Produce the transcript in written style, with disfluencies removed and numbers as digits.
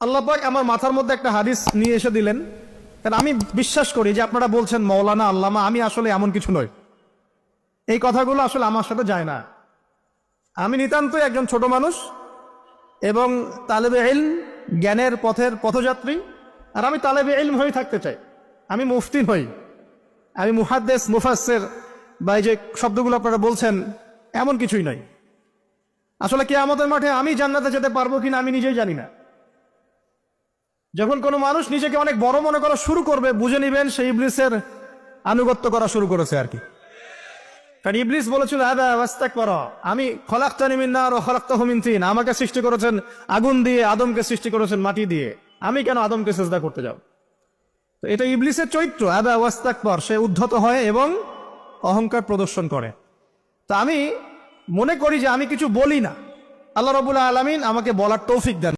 আল্লাহ পাক আমার মাথার মধ্যে একটা হাদিস নিয়ে এসে দিলেন। কারণ আমি বিশ্বাস করি যে আপনারা বলছেন মৌলানা আল্লামা, আমি আসলে এমন কিছু নই। এই কথাগুলো আসলে আমার সাথে যায় না। আমি নিতান্তই একজন ছোট মানুষ এবং তালেবে ইলম, জ্ঞানের পথের পথযাত্রী। আর আমি তালেবে ইলম হয়ে থাকতে চাই। আমি মুফতি হই, আমি মুহাদ্দিস, মুফাসসির বা এই যে শব্দগুলো আপনারা বলছেন, এমন কিছুই নয়। আসলে কিয়ামতের মাঠে আমি জান্নাতে যেতে পারবো কিনা আমি নিজেই জানি না। যখন কোনো মানুষ নিজেকে অনেক বড় মনে করা শুরু করবে, বুঝে নিবেন সে ইবলিসের আনুগত্য করা শুরু করেছে আর কি। কারণ ইবলিস বলেছিল আবা ওয়াস্তাকবার, আমি খলাকতানি মিন নার ওয়া খলাকতাহু মিন তিন, আমাকে সৃষ্টি করেছেন আগুন দিয়ে, আদমকে সৃষ্টি করেছেন মাটি দিয়ে, আমি কেন আদমকে সিজদা করতে যাব? তো এটা ইবলিসের চরিত্র, আবা ওয়াস্তাকবার, সে উদ্ধত হয় এবং অহংকার প্রদর্শন করে। তো আমি মনে করি যে আমি কিছু বলি না, আল্লাহ রাব্বুল আলামিন আমাকে বলার তৌফিক দেন।